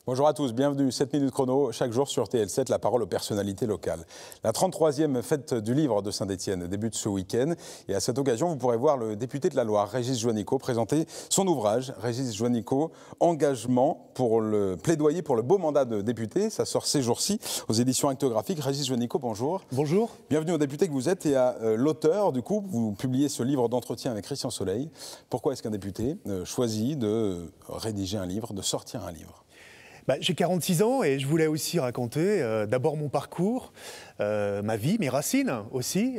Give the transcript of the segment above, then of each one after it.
Bonjour à tous, bienvenue, 7 minutes chrono, chaque jour sur TL7, la parole aux personnalités locales. La 33e fête du livre de Saint-Étienne débute ce week-end et à cette occasion, vous pourrez voir le député de la Loire, Régis Juanico, présenter son ouvrage, Régis Juanico, Engagement pour le plaidoyer pour le beau mandat de député. Ça sort ces jours-ci aux éditions Actographiques. Régis Juanico, bonjour. Bonjour. Bienvenue au député que vous êtes et à l'auteur, du coup, vous publiez ce livre d'entretien avec Christian Soleil. Pourquoi est-ce qu'un député choisit de rédiger un livre, de sortir un livre ? J'ai 46 ans et je voulais aussi raconter d'abord mon parcours, ma vie, mes racines aussi,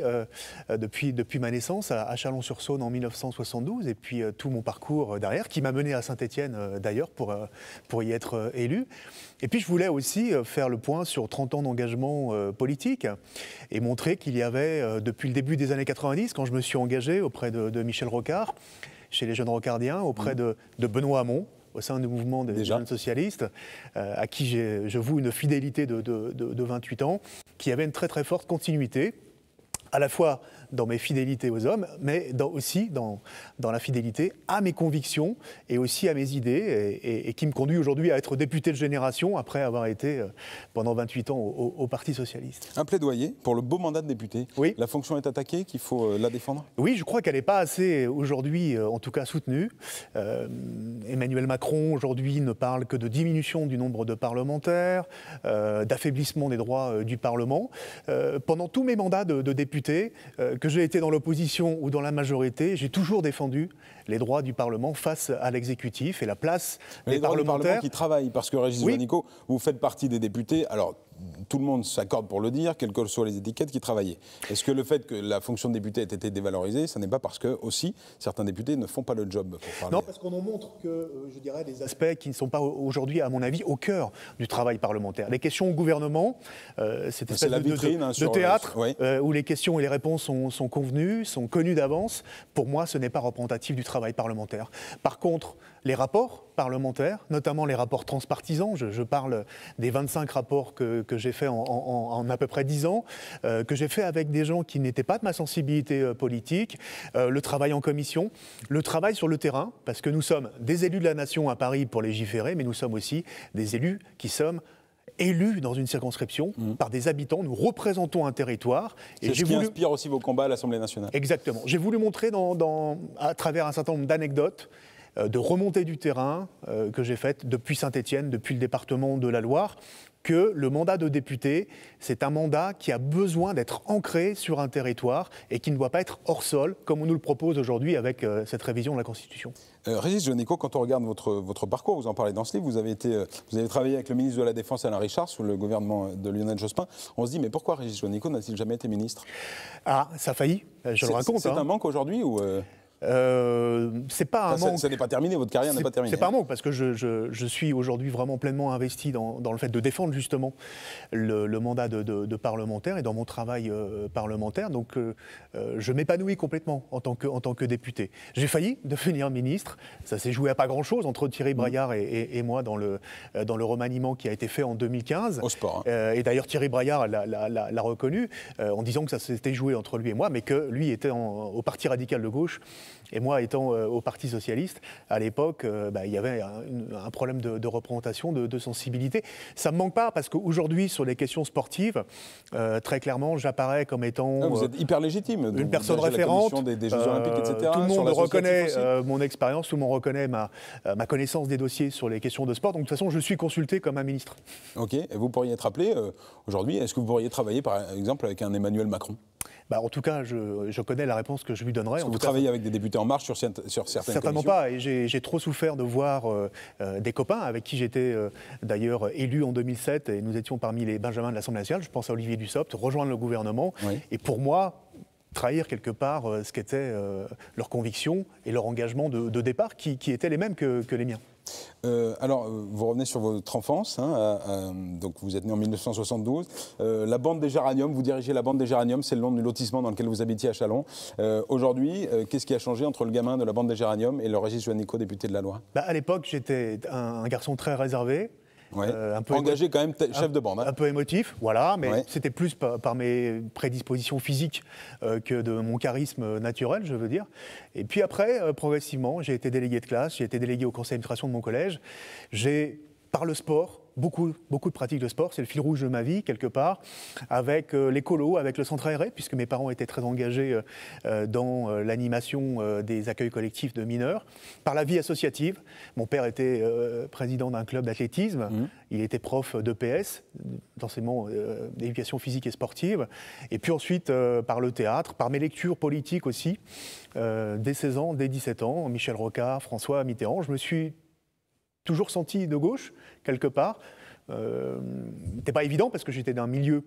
depuis ma naissance à Chalon-sur-Saône en 1972 et puis tout mon parcours derrière qui m'a mené à Saint-Étienne d'ailleurs pour y être élu. Et puis je voulais aussi faire le point sur 30 ans d'engagement politique et montrer qu'il y avait depuis le début des années 90, quand je me suis engagé auprès de Michel Rocard, chez les Jeunes Rocardiens, auprès de Benoît Hamon, au sein du mouvement des jeunes socialistes, à qui je voue une fidélité de 28 ans, qui avait une très très forte continuité, à la fois dans mes fidélités aux hommes, mais aussi dans la fidélité à mes convictions et aussi à mes idées, et qui me conduit aujourd'hui à être député de génération, après avoir été pendant 28 ans au Parti socialiste. Un plaidoyer pour le beau mandat de député. Oui. La fonction est attaquée, qu'il faut la défendre ? Oui, je crois qu'elle n'est pas assez aujourd'hui, en tout cas soutenue. Emmanuel Macron, aujourd'hui, ne parle que de diminution du nombre de parlementaires, d'affaiblissement des droits du Parlement. Pendant tous mes mandats de député, que j'ai été dans l'opposition ou dans la majorité, j'ai toujours défendu les droits du Parlement face à l'exécutif et la place des parlementaires. Les droits du Parlement qui travaillent, parce que Régis Juanico, vous faites partie des députés, alors tout le monde s'accorde pour le dire, quelles que soient les étiquettes, qui travaillaient. Est-ce que le fait que la fonction de député ait été dévalorisée, ça n'est pas parce que, aussi, certains députés ne font pas le job pour parler? Non, parce qu'on en montre que, je dirais, des aspects qui ne sont pas aujourd'hui, à mon avis, au cœur du travail parlementaire. Les questions au gouvernement, c'est la vitrine, de théâtre, où les questions et les réponses sont convenues, sont connues d'avance. Pour moi, ce n'est pas représentatif du travail parlementaire. Par contre, les rapports parlementaires, notamment les rapports transpartisans, je parle des 25 rapports que j'ai fait en à peu près 10 ans, que j'ai fait avec des gens qui n'étaient pas de ma sensibilité politique, le travail en commission, le travail sur le terrain, parce que nous sommes des élus de la nation à Paris pour légiférer, mais nous sommes aussi des élus qui sommes élus dans une circonscription par des habitants. Nous représentons un territoire. C'est ce qui inspire aussi vos combats à l'Assemblée nationale. Exactement. J'ai voulu montrer à travers un certain nombre d'anecdotes, de remontées du terrain que j'ai faites depuis Saint-Étienne, depuis le département de la Loire, que le mandat de député, c'est un mandat qui a besoin d'être ancré sur un territoire et qui ne doit pas être hors sol, comme on nous le propose aujourd'hui avec cette révision de la Constitution. Régis Juanico, quand on regarde votre parcours, vous en parlez dans ce livre, vous avez travaillé avec le ministre de la Défense Alain Richard sous le gouvernement de Lionel Jospin. On se dit, mais pourquoi Régis Juanico n'a-t-il jamais été ministre ? Ah, ça a failli, je le raconte. C'est un manque aujourd'hui ou c'est pas un manque. Ça n'est pas terminé, votre carrière n'est pas terminée. C'est pas un manque, parce que je suis aujourd'hui vraiment pleinement investi dans le fait de défendre justement le mandat de parlementaire et dans mon travail parlementaire. Donc je m'épanouis complètement en tant que député. J'ai failli devenir ministre. Ça s'est joué à pas grand-chose entre Thierry Braillard et moi dans le remaniement qui a été fait en 2015. Au sport. Hein. Et d'ailleurs Thierry Braillard l'a reconnu en disant que ça s'était joué entre lui et moi, mais que lui était au Parti radical de gauche. Et moi, étant au Parti socialiste, à l'époque, il y avait un problème de représentation, de sensibilité. Ça ne me manque pas, parce qu'aujourd'hui, sur les questions sportives, très clairement, j'apparais comme étant... vous êtes hyper légitime. Une personne référente. Des Jeux Olympiques, etc. Tout le monde reconnaît mon expérience, tout le monde reconnaît ma connaissance des dossiers sur les questions de sport. Donc, de toute façon, je suis consulté comme un ministre. OK. Et vous pourriez être appelé aujourd'hui, est-ce que vous pourriez travailler, par exemple, avec un Emmanuel Macron ? En tout cas, je connais la réponse que je lui donnerai. Est-ce que vous travaillez avec des députés En Marche sur certaines Certainement commissions ? pas. Et j'ai trop souffert de voir des copains avec qui j'étais d'ailleurs élu en 2007 et nous étions parmi les benjamins de l'Assemblée nationale. Je pense à Olivier Dussopt, rejoindre le gouvernement. Oui. Et pour moi, trahir quelque part ce qu'étaient leurs convictions et leur engagement de départ qui étaient les mêmes que les miens. Alors, vous revenez sur votre enfance, donc vous êtes né en 1972. La bande des Géraniums, vous dirigez la bande des Géraniums, c'est le nom du lotissement dans lequel vous habitiez à Châlons. Aujourd'hui, qu'est-ce qui a changé entre le gamin de la bande des Géraniums et le Régis Juanico, député de la Loire ? À l'époque, j'étais un garçon très réservé. Ouais. Un peu engagé quand même, chef de bande. Un peu émotif, voilà, mais c'était plus par mes prédispositions physiques que de mon charisme naturel, je veux dire. Et puis après, progressivement, j'ai été délégué de classe, j'ai été délégué au conseil d'administration de mon collège. J'ai par le sport, beaucoup de pratiques de sport, c'est le fil rouge de ma vie, quelque part, avec l'écolo, avec le centre aéré, puisque mes parents étaient très engagés dans l'animation des accueils collectifs de mineurs, par la vie associative. Mon père était président d'un club d'athlétisme, il était prof d'EPS, d'enseignement d'éducation physique et sportive, et puis ensuite par le théâtre, par mes lectures politiques aussi, dès 16 ans, dès 17 ans, Michel Rocard, François Mitterrand, je me suis toujours senti de gauche, quelque part. C'était pas évident parce que j'étais d'un milieu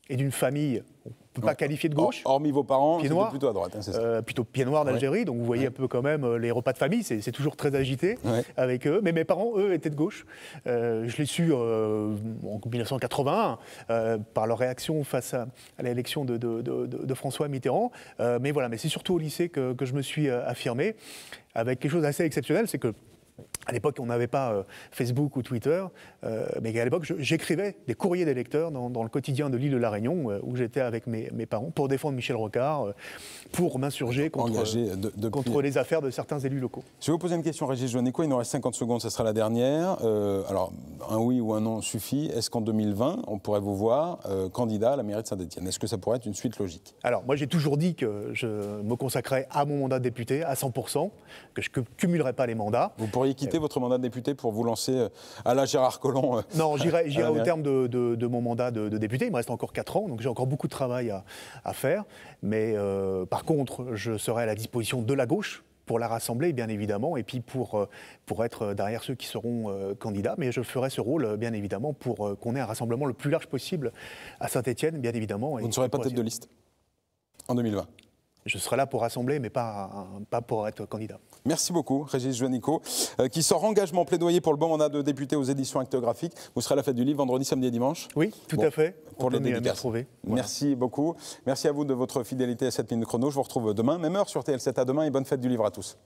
et d'une famille, on ne peut pas qualifier de gauche. Hormis vos parents, c'était plutôt à droite, hein, c'est ça? Plutôt pied noir d'Algérie, donc vous voyez un peu quand même les repas de famille, c'est toujours très agité avec eux. Mais mes parents, eux, étaient de gauche. Je l'ai su en 1981 par leur réaction face à l'élection de François Mitterrand. Mais voilà, mais c'est surtout au lycée que je me suis affirmé avec quelque chose d'assez exceptionnel, c'est que à l'époque, on n'avait pas Facebook ou Twitter, mais à l'époque, j'écrivais des courriers des lecteurs dans le quotidien de l'île de la Réunion, où j'étais avec mes parents pour défendre Michel Rocard, pour m'insurger contre les affaires de certains élus locaux. Je vais vous poser une question, Régis Juanico, il nous reste 50 secondes, ce sera la dernière. Alors, un oui ou un non suffit. Est-ce qu'en 2020, on pourrait vous voir candidat à la mairie de Saint-Étienne? Est-ce que ça pourrait être une suite logique? Alors, moi, j'ai toujours dit que je me consacrais à mon mandat de député à 100%, que je ne cumulerais pas les mandats. Vous pourriez quitter votre mandat de député pour vous lancer à la Gérard Collomb? Non, j'irai au terme de mon mandat de député. Il me reste encore 4 ans, donc j'ai encore beaucoup de travail à faire. Mais par contre, je serai à la disposition de la gauche pour la rassembler, bien évidemment, et puis pour être derrière ceux qui seront candidats. Mais je ferai ce rôle, bien évidemment, pour qu'on ait un rassemblement le plus large possible à Saint-Étienne, bien évidemment. Vous ne serez pas tête de liste en 2020? Je serai là pour rassembler, mais pas pour être candidat. Merci beaucoup, Régis Juanico, qui sort engagement plaidoyer pour le bon mandat de député aux éditions Actographiques. Vous serez à la fête du livre vendredi, samedi et dimanche? Oui, tout à fait. Pour les dédicaces. Voilà. Merci beaucoup. Merci à vous de votre fidélité à 7 minutes chrono. Je vous retrouve demain, même heure sur TL7. À demain et bonne fête du livre à tous.